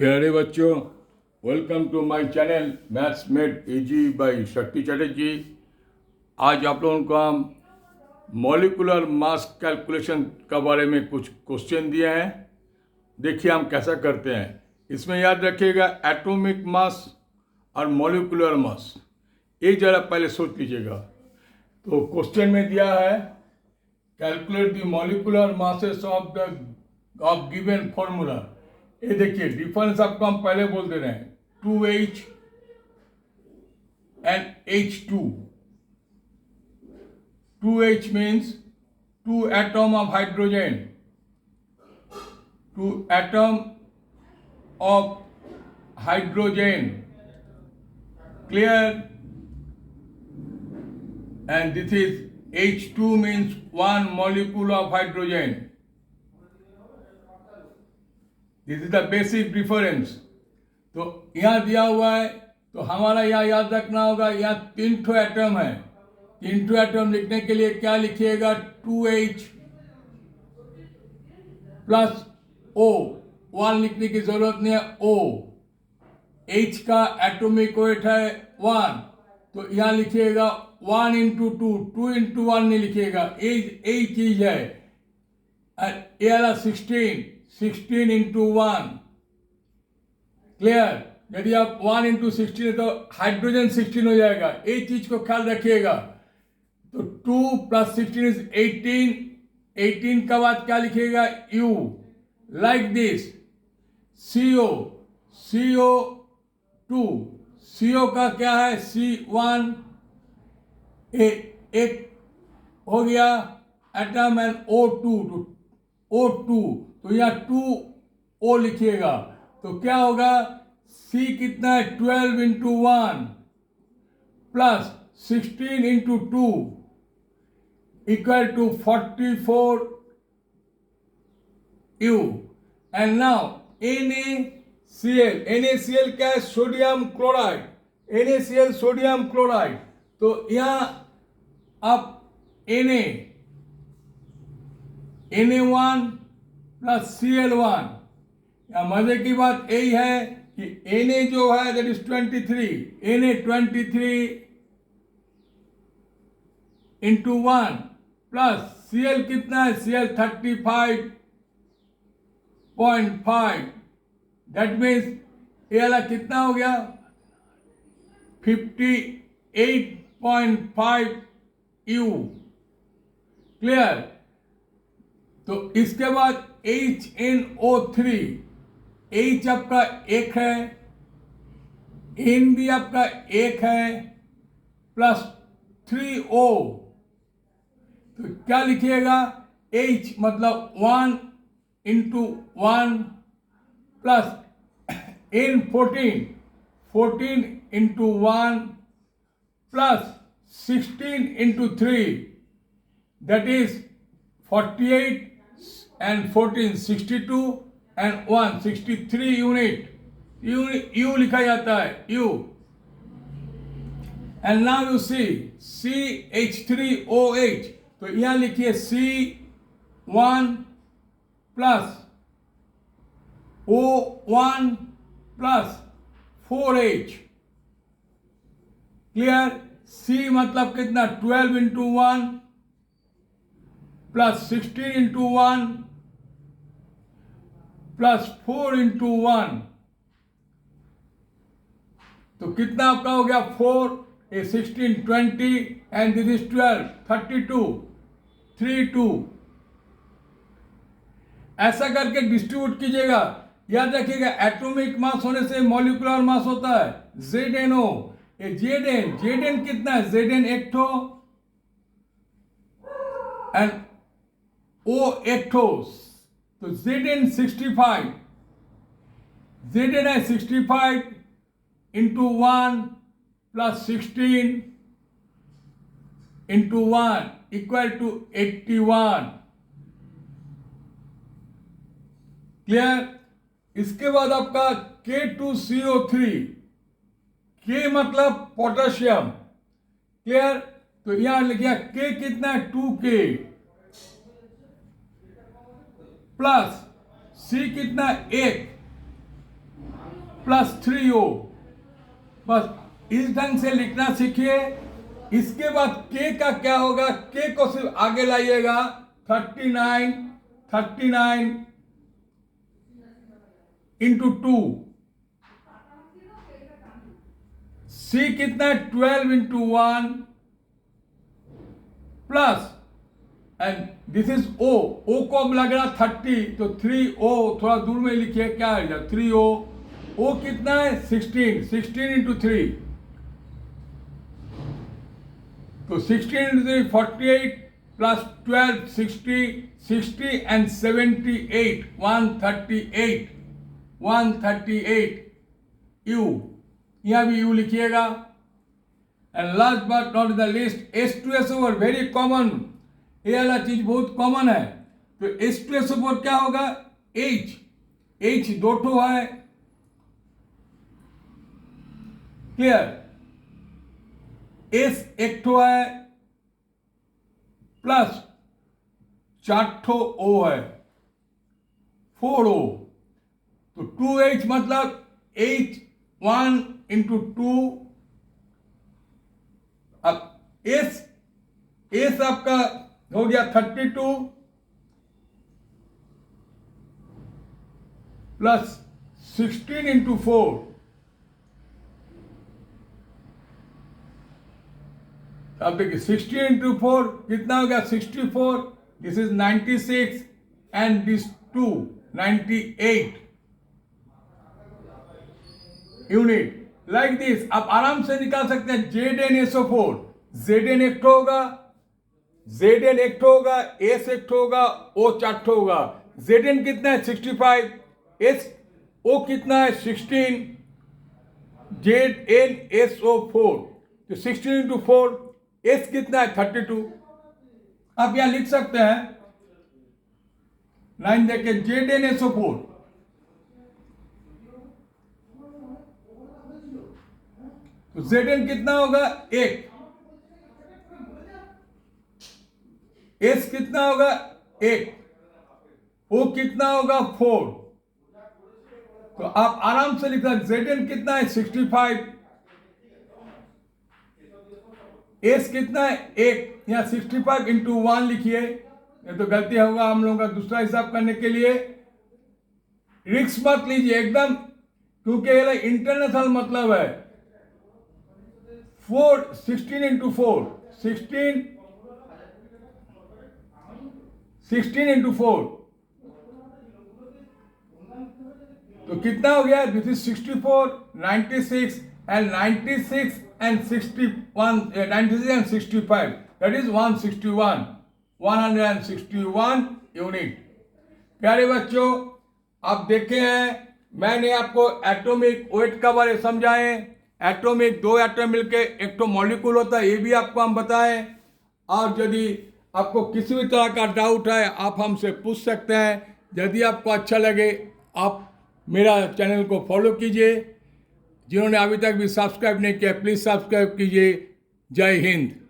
प्यारे बच्चों, welcome to my channel maths made easy by Shakti Chatterjee. आज आप लोगों को हम मॉलिक्यूलर मास कैलकुलेशन के बारे में कुछ क्वेश्चन दिए हैं। देखिए हम कैसा करते हैं। इसमें याद रखिएगा एटॉमिक मास और मॉलिक्यूलर मास, एक जरा पहले सोच लीजिएगा। तो क्वेश्चन में दिया है calculate the molecular masses of given formula. ये देखिए डिफरेंस आपको हम पहले बोल दे रहे हैं, 2H and H2। 2H means 2 atom of hydrogen, 2 atom of hydrogen, clear? And this is H2 means 1 molecule of hydrogen. This is the basic difference. तो यहाँ दिया हुआ है तो हमारा यहाँ याद रखना होगा, यहाँ 3 ठो एटम है। 3 ठो एटम लिखने के लिए क्या लिखिएगा, 2H प्लस O, 1 लिखने की जरूरत नहीं है। O H का एटॉमिक वेट है 1, तो यहाँ लिखिएगा 1 इंटू 2, 2 इंटू 1 नहीं लिखिएगा, यही चीज है। ये वाला 16 इंटू 1, क्लियर? यदि आप 1 इंटू 16 है तो हाइड्रोजन 16 हो जाएगा, एक चीज को ख्याल रखिएगा। तो 2 प्लस 16 इज 18, 18 का बाद क्या लिखिएगा, U, like this. CO2, CO का क्या है, C1, एक हो गया एटम, एंड O2, तो यहाँ 2O लिखिएगा। तो क्या होगा, C कितना है, 12 into 1 plus 16 into 2 equal to 44 U। And now NaCl क्या है, sodium chloride. NaCl sodium chloride. तो यहाँ आप Na1 प्लस Cl1। या मजे की बात यही है कि Na जो है that is 23, Na23 into 1 plus Cl कितना है, Cl 35.5, दैट मीन्स ये वाला कितना हो गया, 58.5 U, क्लियर? तो इसके बाद HNO3, H आपका 1 है, N भी आपका 1 है, प्लस 3O। तो क्या लिखिएगा, H मतलब 1 into 1 plus N14 into 1 plus 16 into 3, that is 48 and 14, 62 and 1, 63 unit. U लिखा जाता है, U। And now you see CH3OH, तो यहाँ लिखिए C1 plus O1 plus 4H, clear? C मतलब कितना, 12 into 1 plus 16 into 1 plus 4 into 1, तो कितना आपका हो गया, 4, 16, 20 एंड दिस इज 12, 32, 32। ऐसा करके डिस्ट्रीब्यूट कीजिएगा। याद रखिएगा एटॉमिक मास होने से मॉलिक्यूलर मास होता है ZnO। ये Zn कितना है, Zn एक ठो एंड O एक ठो, तो Zn 65, Zn है 65 into 1 plus 16 into 1 equal to 81, clear? इसके बाद आपका K2CO3, K मतलब पोटेशियम, क्लियर? तो यहां लिखिए K कितना है, 2K प्लस सी कितना 1 प्लस 3O। बस इस ढंग से लिखना सीखिए। इसके बाद K का क्या होगा, K को सिर्फ आगे लाइएगा। 39 इंटू 2। C कितना है, 12 into 1 plus, and this is O। O को अब लग रहा 30, तो 3O थोड़ा दूर में लिखिए, क्या है 3O। O कितना है, 16 इंटू 3, तो 16 इंटू 3 48 प्लस 12 60 एंड 78 138 U। यहां भी U लिखिएगा। And last but not the list, H2SO4 very common, ये वाला चीज बहुत कॉमन है। तो H2SO4 क्या होगा, H दो ठो है, क्लियर। S एक ठो है प्लस 4 ठो O है, 4O। तो 2H मतलब H 1 इंटू 2। अब S आपका हो गया 32 प्लस 16 इंटू 4, अब देखिए 16 इंटू 4 कितना हो गया, 64। This is 96 and this 2 98 unit. Like this आप आराम से निकाल सकते हैं। ZnSO4, Zn एक ठो होगा, Zn एक ठो होगा, S एक ठो होगा, O 4 ठो होगा। Zn कितना है, 65, O कितना है, 16, ZnSO4, तो 16 इंटू 4, S कितना है, 32। आप यहां लिख सकते हैं, लाइन देखिए, ZnSO4 तो Zn कितना होगा, 1, S कितना होगा, 1, O कितना होगा, 4। तो आप आराम से लिख सकते, Zn कितना है, 65, S कितना है, 1, यहाँ 65 इंटू 1 लिखिए, ये तो गलती होगा हम लोगों का दूसरा हिसाब करने के लिए। रिस्क मत लीजिए एकदम, क्योंकि ये इंटरनेशनल मतलब है। 16 इंटू 4, 16 इंटू 4, तो कितना हो गया, this is 64, 96 and 96 and 61, 96 and 65, that is 161 unit. प्यारे बच्चों, आप देखे हैं मैंने आपको एटॉमिक वेट का बारे समझाए। एटॉमिक, 2 एटम मिलके एक तो मॉलिक्यूल होता है, ये भी आपको हम बताएं। और यदि आपको किसी भी तरह का डाउट है आप हमसे पूछ सकते हैं। यदि आपको अच्छा लगे आप मेरा चैनल को फॉलो कीजिए। जिन्होंने अभी तक भी सब्सक्राइब नहीं किया प्लीज़ सब्सक्राइब कीजिए। जय हिंद।